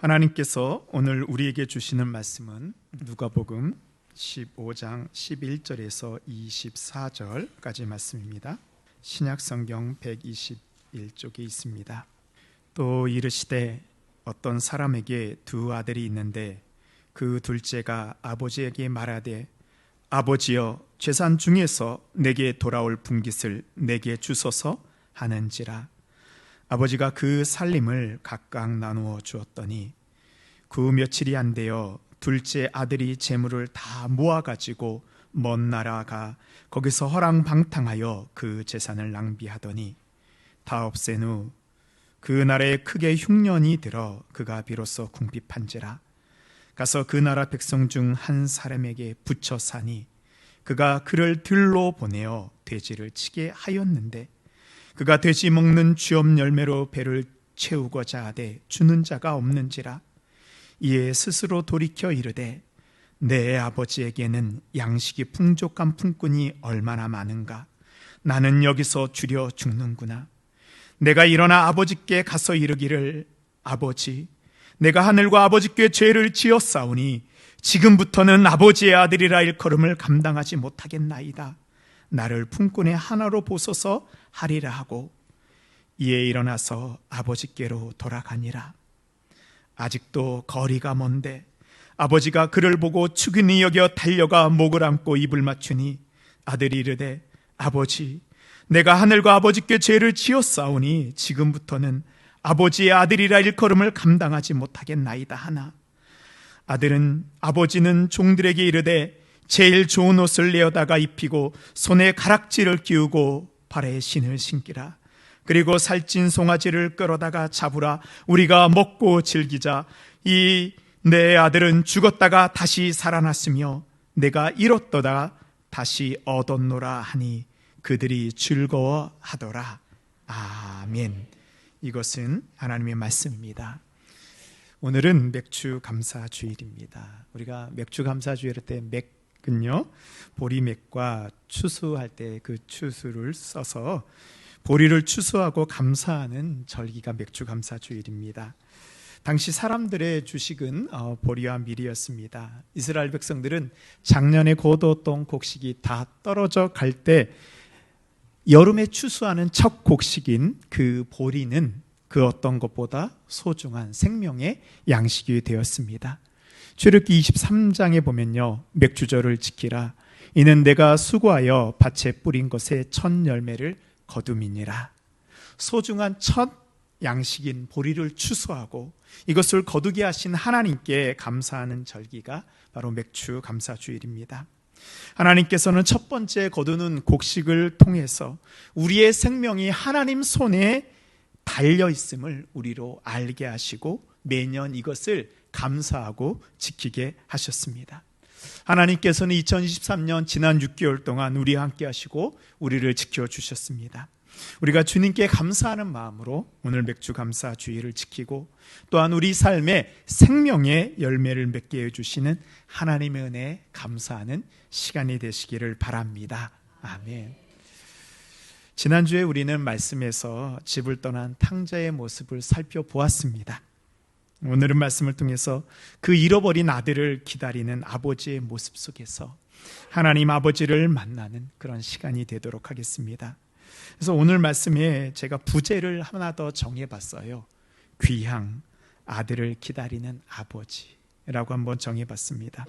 하나님께서 오늘 우리에게 주시는 말씀은 누가복음 15장 11절에서 24절까지 말씀입니다. 신약성경 121쪽에 있습니다. 또 이르시되 어떤 사람에게 두 아들이 있는데 그 둘째가 아버지에게 말하되 아버지여 재산 중에서 내게 돌아올 분깃을 내게 주소서 하는지라. 아버지가 그 살림을 각각 나누어 주었더니 그 며칠이 안 되어 둘째 아들이 재물을 다 모아가지고 먼 나라가 거기서 허랑방탕하여 그 재산을 낭비하더니 다 없앤 후 그 나라에 크게 흉년이 들어 그가 비로소 궁핍한지라. 가서 그 나라 백성 중 한 사람에게 붙여 사니 그가 그를 들로 보내어 돼지를 치게 하였는데 그가 돼지 먹는 쥐업 열매로 배를 채우고자 하되 주는 자가 없는지라. 이에 스스로 돌이켜 이르되 내 아버지에게는 양식이 풍족한 품꾼이 얼마나 많은가. 나는 여기서 주려 죽는구나. 내가 일어나 아버지께 가서 이르기를 아버지, 내가 하늘과 아버지께 죄를 지었사오니 지금부터는 아버지의 아들이라 일컬음을 감당하지 못하겠나이다. 나를 품꾼의 하나로 보소서 하리라 하고 이에 일어나서 아버지께로 돌아가니라. 아직도 거리가 먼데 아버지가 그를 보고 축인이 여겨 달려가 목을 안고 입을 맞추니 아들이 이르되 아버지, 내가 하늘과 아버지께 죄를 지었사오니 지금부터는 아버지의 아들이라 일컬음을 감당하지 못하겠나이다 하나 아버지는 종들에게 이르되 제일 좋은 옷을 내어다가 입히고 손에 가락지를 끼우고 발에 신을 신기라. 그리고 살찐 송아지를 끌어다가 잡으라. 우리가 먹고 즐기자. 이 내 아들은 죽었다가 다시 살아났으며 내가 잃었도다 다시 얻었노라 하니 그들이 즐거워하더라. 아멘. 이것은 하나님의 말씀입니다. 오늘은 맥주 감사 주일입니다. 우리가 맥주 감사 주일 때 맥은요, 보리맥과 추수할 때 그 추수를 써서 보리를 추수하고 감사하는 절기가 맥주 감사 주일입니다. 당시 사람들의 주식은 보리와 밀이었습니다. 이스라엘 백성들은 작년에 거두었던 곡식이 다 떨어져 갈 때 여름에 추수하는 첫 곡식인 그 보리는 그 어떤 것보다 소중한 생명의 양식이 되었습니다. 출애굽기 23장에 보면요, 맥주절을 지키라. 이는 내가 수고하여 밭에 뿌린 것의 첫 열매를 거둠이니라. 소중한 첫 양식인 보리를 추수하고 이것을 거두게 하신 하나님께 감사하는 절기가 바로 맥주 감사주일입니다. 하나님께서는 첫 번째 거두는 곡식을 통해서 우리의 생명이 하나님 손에 달려 있음을 우리로 알게 하시고 매년 이것을 감사하고 지키게 하셨습니다. 하나님께서는 2023년 지난 6개월 동안 우리와 함께 하시고 우리를 지켜주셨습니다. 우리가 주님께 감사하는 마음으로 오늘 맥주 감사 주일을 지키고 또한 우리 삶에 생명의 열매를 맺게 해주시는 하나님의 은혜에 감사하는 시간이 되시기를 바랍니다. 아멘. 지난주에 우리는 말씀에서 집을 떠난 탕자의 모습을 살펴보았습니다. 오늘은 말씀을 통해서 그 잃어버린 아들을 기다리는 아버지의 모습 속에서 하나님 아버지를 만나는 그런 시간이 되도록 하겠습니다. 그래서 오늘 말씀에 제가 부제를 하나 더 정해봤어요. 귀향, 아들을 기다리는 아버지라고 한번 정해봤습니다.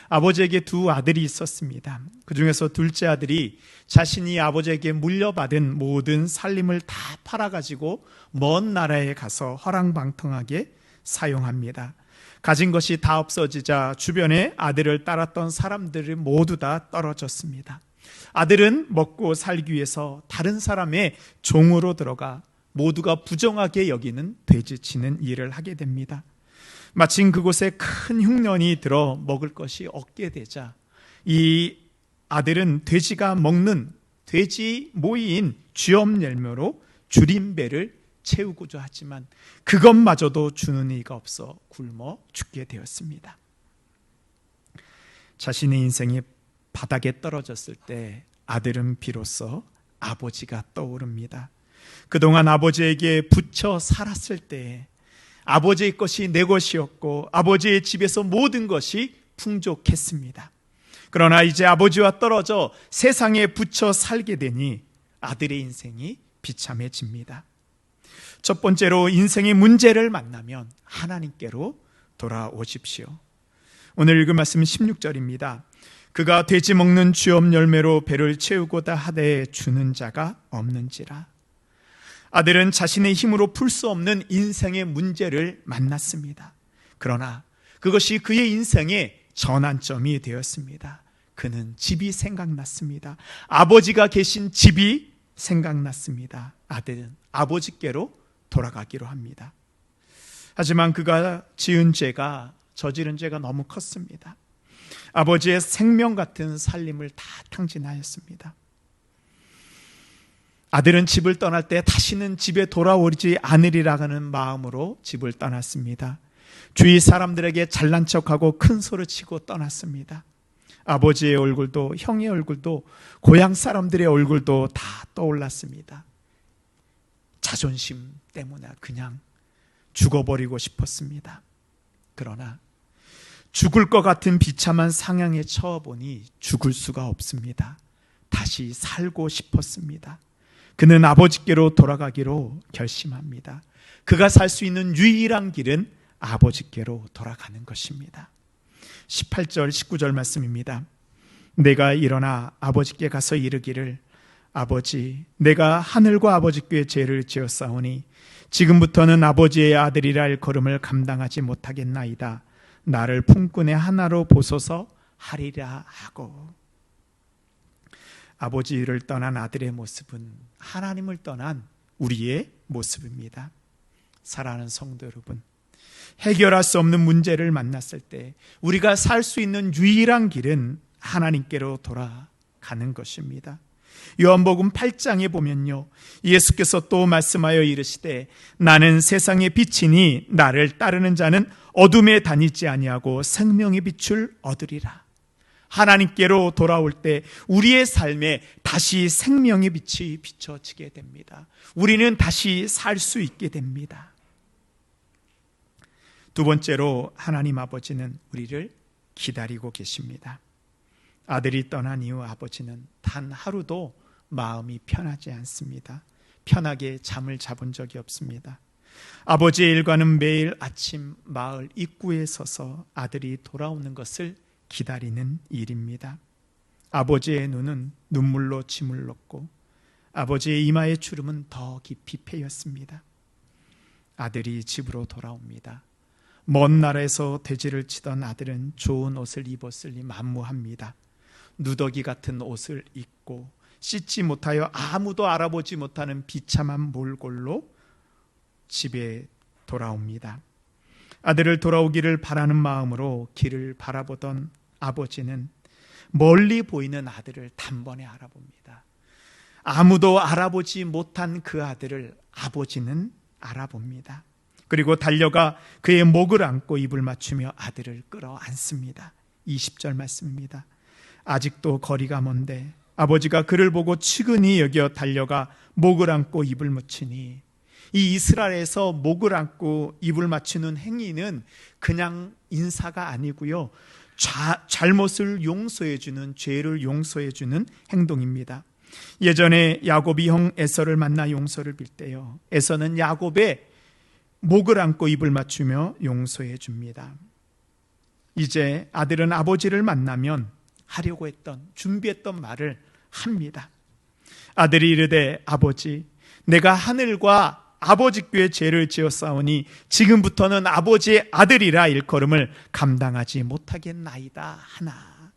아버지에게 두 아들이 있었습니다. 그 중에서 둘째 아들이 자신이 아버지에게 물려받은 모든 살림을 다 팔아가지고 먼 나라에 가서 허랑방탕하게 사용합니다. 가진 것이 다 없어지자 주변에 아들을 따랐던 사람들이 모두 다 떨어졌습니다. 아들은 먹고 살기 위해서 다른 사람의 종으로 들어가 모두가 부정하게 여기는 돼지치는 일을 하게 됩니다. 마침 그곳에 큰 흉년이 들어 먹을 것이 없게 되자 이 아들은 돼지가 먹는 돼지 모이인 쥐업 열매로 줄임배를 채우고자 하지만 그것마저도 주는 이가 없어 굶어 죽게 되었습니다. 자신의 인생이 바닥에 떨어졌을 때 아들은 비로소 아버지가 떠오릅니다. 그동안 아버지에게 붙여 살았을 때 아버지의 것이 내 것이었고 아버지의 집에서 모든 것이 풍족했습니다. 그러나 이제 아버지와 떨어져 세상에 붙여 살게 되니 아들의 인생이 비참해집니다. 첫 번째로 인생의 문제를 만나면 하나님께로 돌아오십시오. 오늘 읽은 말씀 16절입니다. 그가 돼지 먹는 쥐업 열매로 배를 채우고다 하되 주는 자가 없는지라. 아들은 자신의 힘으로 풀 수 없는 인생의 문제를 만났습니다. 그러나 그것이 그의 인생의 전환점이 되었습니다. 그는 집이 생각났습니다. 아버지가 계신 집이 생각났습니다. 아들은 아버지께로 돌아가기로 합니다. 하지만 그가 저지른 죄가 너무 컸습니다. 아버지의 생명 같은 살림을 다 탕진하였습니다. 아들은 집을 떠날 때 다시는 집에 돌아오지 않으리라는 마음으로 집을 떠났습니다. 주위 사람들에게 잘난 척하고 큰 소리치고 떠났습니다. 아버지의 얼굴도 형의 얼굴도 고향 사람들의 얼굴도 다 떠올랐습니다. 자존심 때문에 그냥 죽어버리고 싶었습니다. 그러나 죽을 것 같은 비참한 상황에 처해보니 죽을 수가 없습니다. 다시 살고 싶었습니다. 그는 아버지께로 돌아가기로 결심합니다. 그가 살 수 있는 유일한 길은 아버지께로 돌아가는 것입니다. 18절 19절 말씀입니다. 내가 일어나 아버지께 가서 이르기를 아버지 내가 하늘과 아버지께 죄를 지었사오니 지금부터는 아버지의 아들이라 일컬음을 감당하지 못하겠나이다. 나를 품꾼의 하나로 보소서 하리라 하고. 아버지를 떠난 아들의 모습은 하나님을 떠난 우리의 모습입니다. 사랑하는 성도 여러분, 해결할 수 없는 문제를 만났을 때 우리가 살 수 있는 유일한 길은 하나님께로 돌아가는 것입니다. 요한복음 8장에 보면요, 예수께서 또 말씀하여 이르시되 나는 세상의 빛이니 나를 따르는 자는 어둠에 다니지 아니하고 생명의 빛을 얻으리라. 하나님께로 돌아올 때 우리의 삶에 다시 생명의 빛이 비춰지게 됩니다. 우리는 다시 살 수 있게 됩니다. 두 번째로 하나님 아버지는 우리를 기다리고 계십니다. 아들이 떠난 이후 아버지는 단 하루도 마음이 편하지 않습니다. 편하게 잠을 잡은 적이 없습니다. 아버지의 일과는 매일 아침 마을 입구에 서서 아들이 돌아오는 것을 기다리는 일입니다. 아버지의 눈은 눈물로 짓물렀고 아버지의 이마의 주름은 더 깊이 패였습니다. 아들이 집으로 돌아옵니다. 먼 나라에서 돼지를 치던 아들은 좋은 옷을 입었으니 만무합니다. 누더기 같은 옷을 입고 씻지 못하여 아무도 알아보지 못하는 비참한 몰골로 집에 돌아옵니다. 아들을 돌아오기를 바라는 마음으로 길을 바라보던 아버지는 멀리 보이는 아들을 단번에 알아봅니다. 아무도 알아보지 못한 그 아들을 아버지는 알아봅니다. 그리고 달려가 그의 목을 안고 입을 맞추며 아들을 끌어안습니다. 20절 말씀입니다. 아직도 거리가 먼데 아버지가 그를 보고 측은히 여겨 달려가 목을 안고 입을 맞추니, 이 이스라엘에서 목을 안고 입을 맞추는 행위는 그냥 인사가 아니고요, 잘못을 용서해주는, 죄를 용서해주는 행동입니다. 예전에 야곱이 형 에서를 만나 용서를 빌 때요, 에서는 야곱의 목을 안고 입을 맞추며 용서해 줍니다. 이제 아들은 아버지를 만나면 하려고 했던, 준비했던 말을 합니다. 아들이 이르되 아버지 내가 하늘과 아버지께 죄를 지었사오니 지금부터는 아버지의 아들이라 일컬음을 감당하지 못하겠나이다 하나.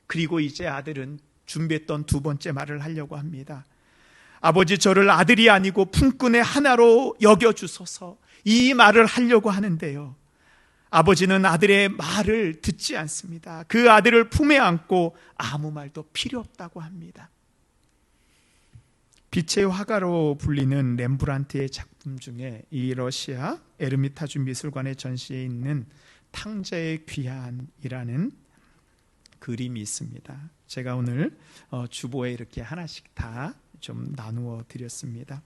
그리고 이제 아들은 준비했던 두 번째 말을 하려고 합니다. 아버지 저를 아들이 아니고 품꾼의 하나로 여겨주소서, 이 말을 하려고 하는데요, 아버지는 아들의 말을 듣지 않습니다. 그 아들을 품에 안고 아무 말도 필요 없다고 합니다. 빛의 화가로 불리는 렘브란트의 작품 중에 이 러시아 에르미타주 미술관의 전시에 있는 탕자의 귀환이라는 그림이 있습니다. 제가 오늘 주보에 이렇게 하나씩 다 좀 나누어 드렸습니다.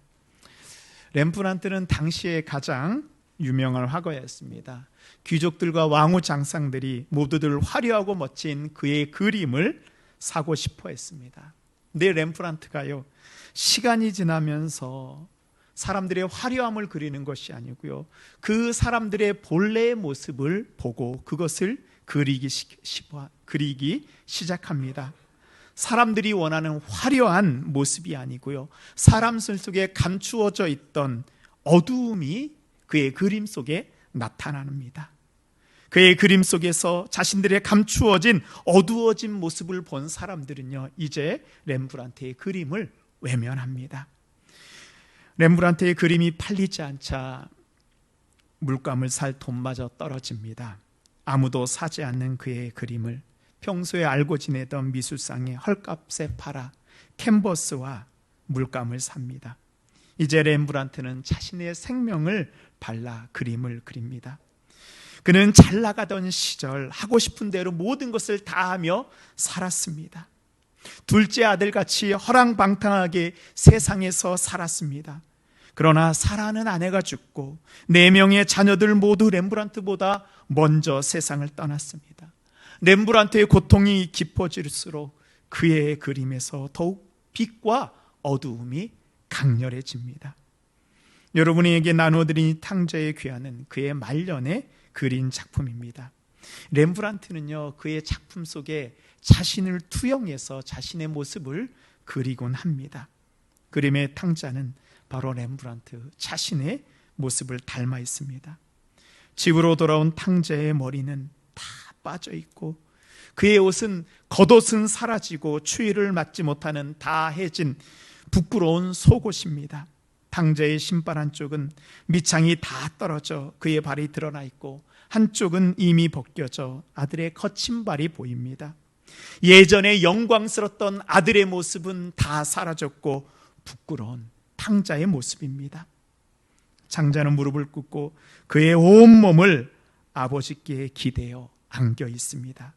렘브란트는 당시에 가장 유명한 화가였습니다. 귀족들과 왕후 장상들이 모두들 화려하고 멋진 그의 그림을 사고 싶어 했습니다. 근데 렘브란트가요, 시간이 지나면서 사람들의 화려함을 그리는 것이 아니고요, 그 사람들의 본래의 모습을 보고 그것을 그리기 시작합니다. 사람들이 원하는 화려한 모습이 아니고요, 사람 속에 감추어져 있던 어두움이 그의 그림 속에 나타납니다. 그의 그림 속에서 자신들의 감추어진 어두워진 모습을 본 사람들은요, 이제 렘브란트의 그림을 외면합니다. 렘브란트의 그림이 팔리지 않자 물감을 살 돈마저 떨어집니다. 아무도 사지 않는 그의 그림을 평소에 알고 지내던 미술상에 헐값에 팔아 캔버스와 물감을 삽니다. 이제 렘브란트는 자신의 생명을 발라 그림을 그립니다. 그는 잘 나가던 시절 하고 싶은 대로 모든 것을 다하며 살았습니다. 둘째 아들같이 허랑방탕하게 세상에서 살았습니다. 그러나 사랑하는 아내가 죽고 4명의 자녀들 모두 렘브란트보다 먼저 세상을 떠났습니다. 렘브란트의 고통이 깊어질수록 그의 그림에서 더욱 빛과 어두움이 강렬해집니다. 여러분에게 나눠드린 탕자의 귀환은 그의 말년에 그린 작품입니다. 렘브란트는요, 그의 작품 속에 자신을 투영해서 자신의 모습을 그리곤 합니다. 그림의 탕자는 바로 렘브란트 자신의 모습을 닮아 있습니다. 집으로 돌아온 탕자의 머리는 다 빠져 있고 그의 옷은 겉옷은 사라지고 추위를 맞지 못하는 다 해진 부끄러운 속옷입니다. 탕자의 신발 한쪽은 밑창이 다 떨어져 그의 발이 드러나 있고 한쪽은 이미 벗겨져 아들의 거친 발이 보입니다. 예전에 영광스럽던 아들의 모습은 다 사라졌고 부끄러운 탕자의 모습입니다. 장자는 무릎을 꿇고 그의 온몸을 아버지께 기대어 안겨 있습니다.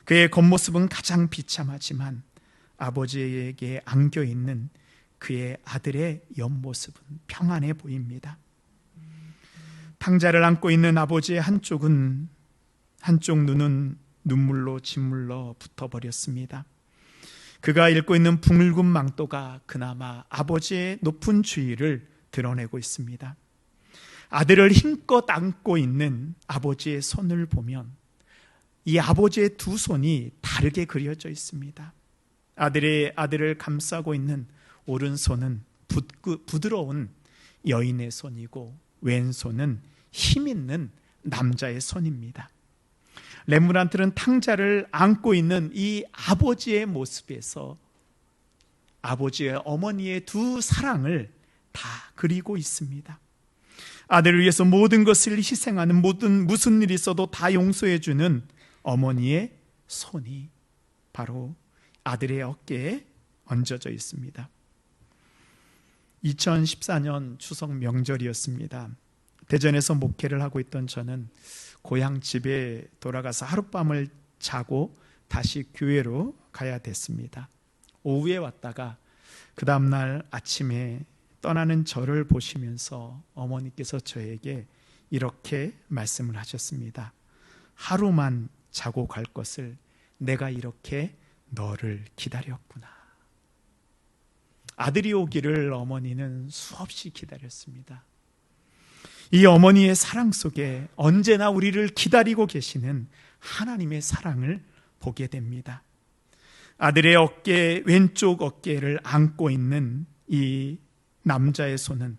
그의 겉모습은 가장 비참하지만 아버지에게 안겨 있는 그의 아들의 옆모습은 평안해 보입니다. 탕자를 안고 있는 아버지의 한쪽 눈은 눈물로 짓물러 붙어버렸습니다. 그가 읽고 있는 붉은 망토가 그나마 아버지의 높은 주의를 드러내고 있습니다. 아들을 힘껏 안고 있는 아버지의 손을 보면 이 아버지의 두 손이 다르게 그려져 있습니다. 아들을 감싸고 있는 오른손은 부드러운 여인의 손이고 왼손은 힘 있는 남자의 손입니다. 렘브란트는 탕자를 안고 있는 이 아버지의 모습에서 아버지의 어머니의 두 사랑을 다 그리고 있습니다. 아들을 위해서 모든 것을 희생하는 무슨 일이 있어도 다 용서해주는 어머니의 손이 바로 아들의 어깨에 얹어져 있습니다. 2014년 추석 명절이었습니다. 대전에서 목회를 하고 있던 저는 고향 집에 돌아가서 하룻밤을 자고 다시 교회로 가야 됐습니다. 오후에 왔다가 그 다음날 아침에 떠나는 저를 보시면서 어머니께서 저에게 이렇게 말씀을 하셨습니다. 하루만 자고 갈 것을 내가 이렇게 너를 기다렸구나. 아들이 오기를 어머니는 수없이 기다렸습니다. 이 어머니의 사랑 속에 언제나 우리를 기다리고 계시는 하나님의 사랑을 보게 됩니다. 아들의 왼쪽 어깨를 안고 있는 이 남자의 손은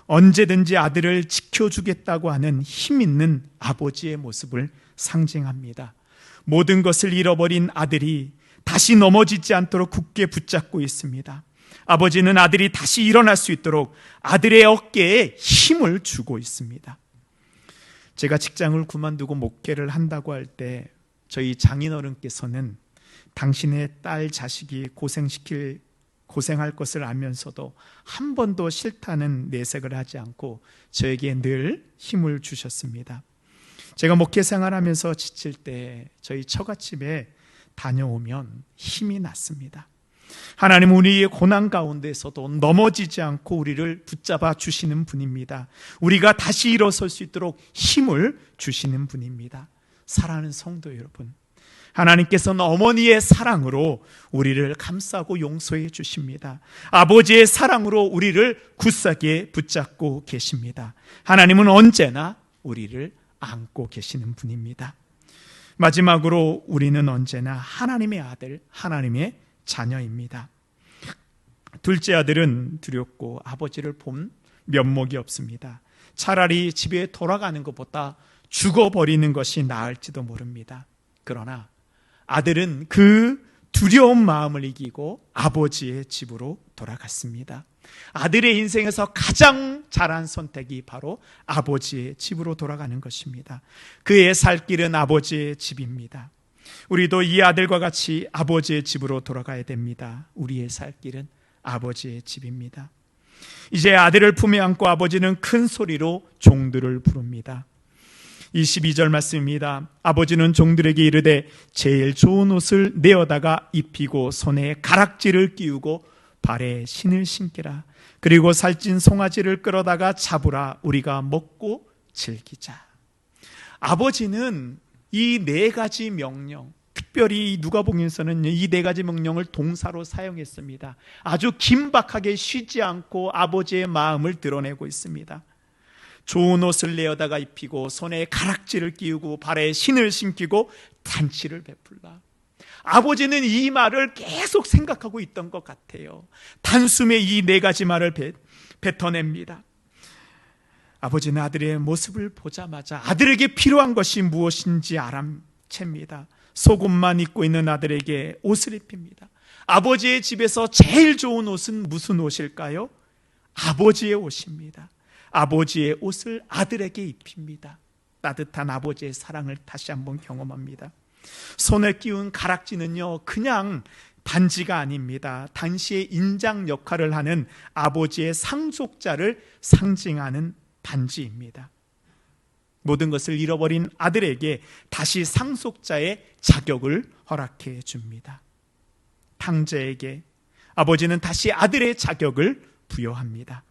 언제든지 아들을 지켜주겠다고 하는 힘 있는 아버지의 모습을 상징합니다. 모든 것을 잃어버린 아들이 다시 넘어지지 않도록 굳게 붙잡고 있습니다. 아버지는 아들이 다시 일어날 수 있도록 아들의 어깨에 힘을 주고 있습니다. 제가 직장을 그만두고 목회를 한다고 할 때 저희 장인어른께서는 당신의 딸 자식이 고생할 것을 알면서도 한 번도 싫다는 내색을 하지 않고 저에게 늘 힘을 주셨습니다. 제가 목회 생활하면서 지칠 때 저희 처갓집에 다녀오면 힘이 났습니다. 하나님은 우리의 고난 가운데서도 넘어지지 않고 우리를 붙잡아 주시는 분입니다. 우리가 다시 일어설 수 있도록 힘을 주시는 분입니다. 사랑하는 성도 여러분, 하나님께서는 어머니의 사랑으로 우리를 감싸고 용서해 주십니다. 아버지의 사랑으로 우리를 굳세게 붙잡고 계십니다. 하나님은 언제나 우리를 안고 계시는 분입니다. 마지막으로 우리는 언제나 하나님의 아들, 하나님의 자녀입니다. 둘째 아들은 두렵고 아버지를 본 면목이 없습니다. 차라리 집에 돌아가는 것보다 죽어버리는 것이 나을지도 모릅니다. 그러나 아들은 그 두려운 마음을 이기고 아버지의 집으로 돌아갔습니다. 아들의 인생에서 가장 잘한 선택이 바로 아버지의 집으로 돌아가는 것입니다. 그의 살 길은 아버지의 집입니다. 우리도 이 아들과 같이 아버지의 집으로 돌아가야 됩니다. 우리의 살 길은 아버지의 집입니다. 이제 아들을 품에 안고 아버지는 큰 소리로 종들을 부릅니다. 22절 말씀입니다. 아버지는 종들에게 이르되 제일 좋은 옷을 내어다가 입히고 손에 가락지를 끼우고 발에 신을 신기라. 그리고 살찐 송아지를 끌어다가 잡으라. 우리가 먹고 즐기자. 아버지는 이 네 가지 명령, 특별히 누가복음에서는 이 네 가지 명령을 동사로 사용했습니다. 아주 긴박하게 쉬지 않고 아버지의 마음을 드러내고 있습니다. 좋은 옷을 내어다가 입히고 손에 가락지를 끼우고 발에 신을 신기고 잔치를 베풀라. 아버지는 이 말을 계속 생각하고 있던 것 같아요. 단숨에 이 네 가지 말을 뱉어냅니다. 아버지는 아들의 모습을 보자마자 아들에게 필요한 것이 무엇인지 알아챕니다. 속옷만 입고 있는 아들에게 옷을 입힙니다. 아버지의 집에서 제일 좋은 옷은 무슨 옷일까요? 아버지의 옷입니다. 아버지의 옷을 아들에게 입힙니다. 따뜻한 아버지의 사랑을 다시 한번 경험합니다. 손에 끼운 가락지는요, 그냥 반지가 아닙니다. 당시의 인장 역할을 하는 아버지의 상속자를 상징하는 반지입니다. 모든 것을 잃어버린 아들에게 다시 상속자의 자격을 허락해 줍니다. 탕자에게 아버지는 다시 아들의 자격을 부여합니다.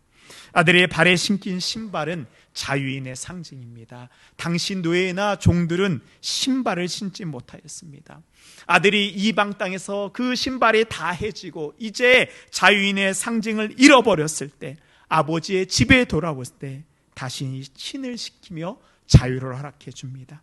아들의 발에 신긴 신발은 자유인의 상징입니다. 당시 노예나 종들은 신발을 신지 못하였습니다. 아들이 이방 땅에서 그 신발이 다 해지고 이제 자유인의 상징을 잃어버렸을 때, 아버지의 집에 돌아올 때 다시 신을 시키며 자유를 허락해 줍니다.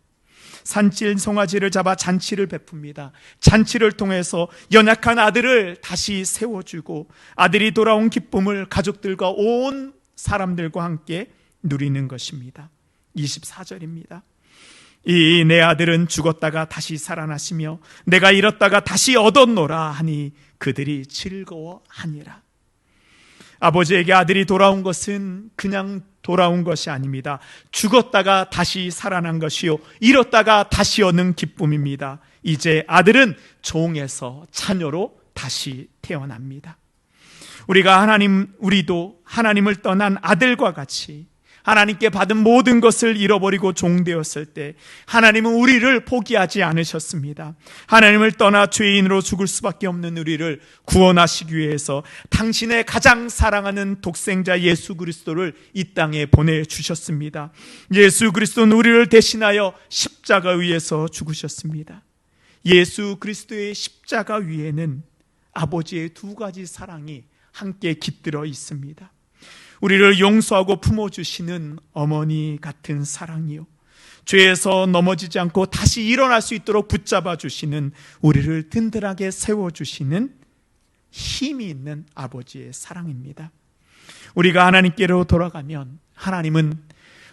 산찐 송아지를 잡아 잔치를 베풉니다. 잔치를 통해서 연약한 아들을 다시 세워주고 아들이 돌아온 기쁨을 가족들과 온 사람들과 함께 누리는 것입니다. 24절입니다. 이 내 아들은 죽었다가 다시 살아나시며 내가 잃었다가 다시 얻었노라 하니 그들이 즐거워하니라. 아버지에게 아들이 돌아온 것은 그냥 돌아온 것이 아닙니다. 죽었다가 다시 살아난 것이요, 잃었다가 다시 얻는 기쁨입니다. 이제 아들은 종에서 자녀로 다시 태어납니다. 우리도 하나님을 떠난 아들과 같이 하나님께 받은 모든 것을 잃어버리고 종되었을 때 하나님은 우리를 포기하지 않으셨습니다. 하나님을 떠나 죄인으로 죽을 수밖에 없는 우리를 구원하시기 위해서 당신의 가장 사랑하는 독생자 예수 그리스도를 이 땅에 보내주셨습니다. 예수 그리스도는 우리를 대신하여 십자가 위에서 죽으셨습니다. 예수 그리스도의 십자가 위에는 아버지의 두 가지 사랑이 함께 깃들어 있습니다. 우리를 용서하고 품어주시는 어머니 같은 사랑이요, 죄에서 넘어지지 않고 다시 일어날 수 있도록 붙잡아 주시는, 우리를 든든하게 세워주시는 힘이 있는 아버지의 사랑입니다. 우리가 하나님께로 돌아가면 하나님은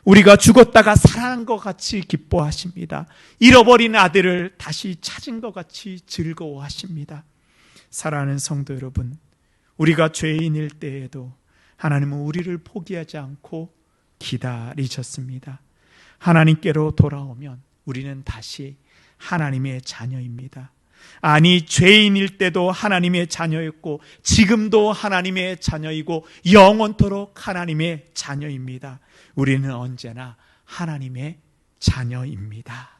우리가 죽었다가 살아난 것 같이 기뻐하십니다. 잃어버린 아들을 다시 찾은 것 같이 즐거워하십니다. 사랑하는 성도 여러분, 우리가 죄인일 때에도 하나님은 우리를 포기하지 않고 기다리셨습니다. 하나님께로 돌아오면 우리는 다시 하나님의 자녀입니다. 아니, 죄인일 때도 하나님의 자녀였고 지금도 하나님의 자녀이고 영원토록 하나님의 자녀입니다. 우리는 언제나 하나님의 자녀입니다.